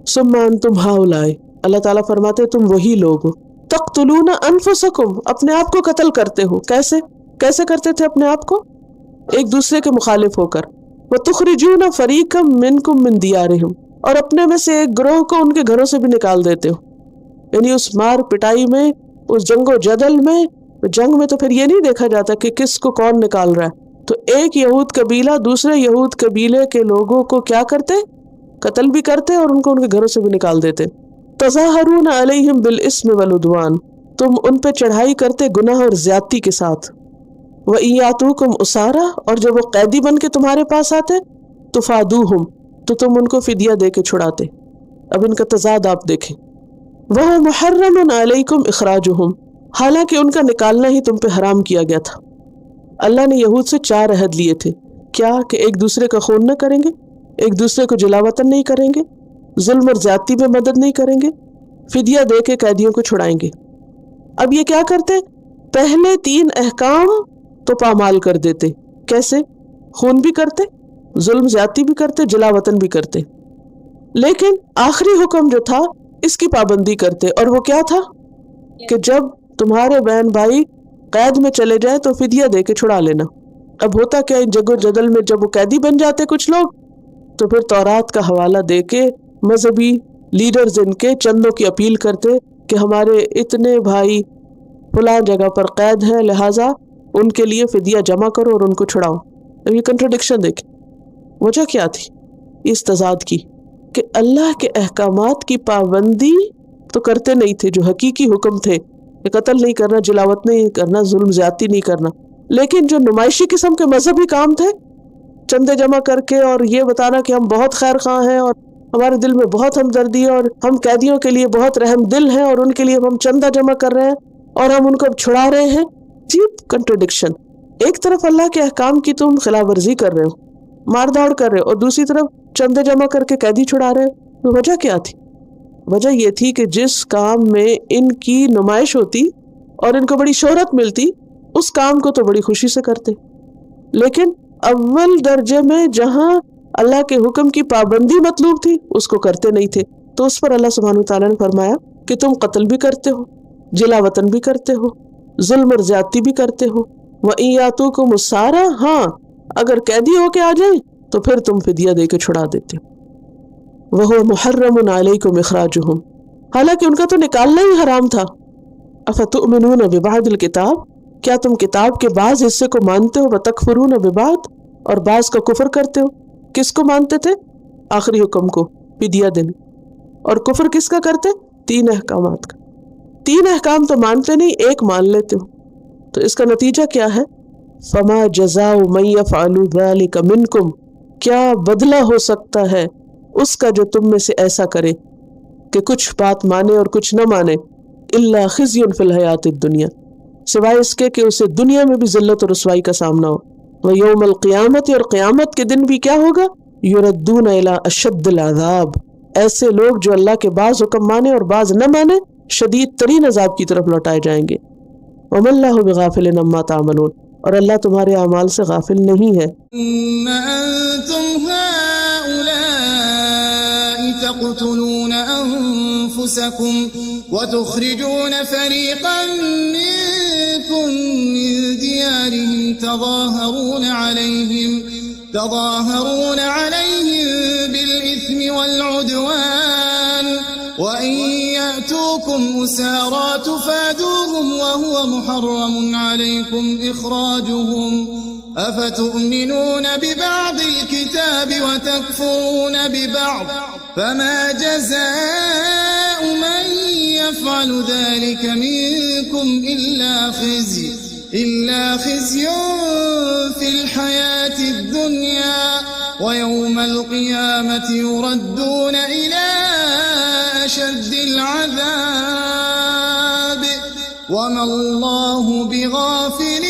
ثم انتم ہؤلاء، اللہ تعالیٰ فرماتے تم وہی لوگ ہو، تقتلون انفسکم، اپنے آپ کو قتل کرتے ہو. کیسے کرتے تھے اپنے آپ کو؟ ایک دوسرے کے مخالف ہو کر. وتخرجون فریقا منکم من دیارہم، اور اپنے میں سے ایک گروہ کو ان کے گھروں سے بھی نکال دیتے ہو. یعنی اس مار پٹائی میں، اس جنگ و جدل میں، جنگ میں تو پھر یہ نہیں دیکھا جاتا کہ کس کو کون نکال رہا ہے، تو ایک یہود قبیلہ دوسرے یہود قبیلے کے لوگوں کو کیا کرتے؟ قتل بھی کرتے اور ان کو ان کے گھروں سے بھی نکال دیتے. تظاہرون علیہم بالاسم والعدوان، تم ان پہ چڑھائی کرتے گناہ اور زیادتی کے ساتھ. وَإِن يَأْتُوكُمْ أُسَارَىٰ، اور جب وہ قیدی بن کے تمہارے پاس آتے، تُفَادُوهُمْ، تو تم ان کو فدیہ دے کے چھڑاتے. اب ان کا تضاد آپ دیکھیں. وَهُوَ مُحَرَّمٌ عَلَيْكُمْ إِخْرَاجُهُمْ، حالانکہ ان کا نکالنا ہی تم پہ حرام کیا گیا تھا. اللہ نے یہود سے 4 عہد لیے تھے. کیا؟ کہ ایک دوسرے کا خون نہ کریں گے، ایک دوسرے کو جلا وطن نہیں کریں گے، ظلم اور زیادتی میں مدد نہیں کریں گے، فدیہ دے کے قیدیوں کو چھڑائیں گے. اب یہ کیا کرتے؟ پہلے 3 احکام تو پامال کر دیتے. کیسے؟ خون بھی کرتے، ظلم زیادتی بھی کرتے، جلا وطن بھی کرتے، لیکن آخری حکم جو تھا اس کی پابندی کرتے. اور وہ کیا تھا؟ کہ جب تمہارے بہن بھائی قید میں چلے جائے تو فدیہ دے کے چھڑا لینا. اب ہوتا کیا، ان جگ و جدل میں جب وہ قیدی بن جاتے کچھ لوگ، تو پھر تورات کا حوالہ دے کے مذہبی لیڈرز ان کے چندوں کی اپیل کرتے کہ ہمارے اتنے بھائی فلاں جگہ پر قید ہیں، لہٰذا ان کے لیے فدیہ جمع کرو اور ان کو چھڑاؤ. اب یہ کنٹرڈکشن دیکھیں، وجہ کیا تھی اس تضاد کی؟ کہ اللہ کے احکامات کی پابندی تو کرتے نہیں تھے جو حقیقی حکم تھے، کہ قتل نہیں کرنا، جلاوت نہیں کرنا، ظلم زیادتی نہیں کرنا. لیکن جو نمائشی قسم کے مذہبی کام تھے، چندے جمع کر کے اور یہ بتانا کہ ہم بہت خیر خواہ ہیں اور ہمارے دل میں بہت ہمدردی ہے اور ہم قیدیوں کے لیے بہت رحم دل ہیں اور ان کے لیے ہم چندہ جمع کر رہے ہیں اور ہم ان کو اب چھڑا رہے ہیں. جی کنٹرڈکشن. ایک طرف اللہ کے احکام کی تم خلاف ورزی کر رہے ہو، مار دھاڑ کر رہے ہو، اور دوسری طرف چندے جمع کر کے قیدی چھڑا رہے ہو. تو وجہ کیا تھی؟ وجہ یہ تھی کہ جس کام میں ان کی نمائش ہوتی اور ان کو بڑی شہرت ملتی، اس کام کو تو بڑی خوشی سے کرتے، لیکن اول درجے میں جہاں اللہ کے حکم کی پابندی مطلوب تھی اس کو کرتے نہیں تھے. تو اس پر اللہ سبحانہ وتعالیٰ نے فرمایا کہ تم قتل بھی کرتے ہو، جلا وطن بھی کرتے ہو، ظلم اور زیادتی بھی کرتے ہو. وَإِن يَأْتُوكُمْ أُسَارَىٰ، ہاں اگر قیدی ہو کے آ جائیں تو پھر تم فدیہ دے کے چھڑا دیتے. وَهُوَ مُحَرَّمٌ عَلَيْكُمْ إِخْرَاجُهُمْ، حالانکہ ان کا تو نکالنا ہی حرام تھا. أَفَتُؤْمِنُونَ بِبَعْضِ الْكِتَابِ، کیا تم کتاب کے بعض حصے کو مانتے ہو؟ وَتَكْفُرُونَ بِبَعْضٍ، اور بعض کا کفر کرتے ہو. کس کو مانتے تھے؟ آخری حکم کو، فدیہ دینے. اور کفر کس کا کرتے؟ 3 احکامات کا. 3 احکام تو مانتے نہیں، ایک مان لیتے ہو. تو اس کا نتیجہ کیا ہے؟ فَمَا جَزَاءُ مَن يَفْعَلُ ذَلِكَ مِنكُمْ، کیا بدلہ ہو سکتا ہے اس کا جو تم میں سے ایسا کرے کہ کچھ بات مانے اور کچھ نہ مانے. إِلَّا خِزْيٌ فِي الْحَيَاةِ الدُّنْيَا، سوائے اس کے کہ اسے دنیا میں بھی ذلت اور رسوائی کا سامنا ہو. وَيَوْمَ الْقِيَامَةِ، اور قیامت کے دن بھی کیا ہوگا؟ يُرَدُّونَ إِلَىٰ أَشَدِّ الْعَذَابِ، ایسے لوگ جو اللہ کے بعض حکم مانے اور بعض نہ مانے شدید ترین عذاب کی طرف لوٹائے جائیں گے. وَمَا اللَّهُ بِغَافِلٍ عَمَّا تَعْمَلُونَ، اور اللہ تمہارے اعمال سے غافل نہیں ہے. أَنتُمْ هَٰؤُلَاءِ تَقْتُلُونَ أَنفُسَكُمْ وَتُخْرِجُونَ فَرِيقًا مِّنكُم مِّن دِيَارِهِمْ تظاهرون عليهم بالإثم والعدوان وإن يأتوكم أسارى تفادوهم وهو محرم عليكم إخراجهم أفتؤمنون ببعض الكتاب وتكفرون ببعض فما جزاء من يفعل ذلك منكم إلا خزي في الحياة الدنيا ويوم القيامة يردون إلى أشد العذاب وما الله بغافل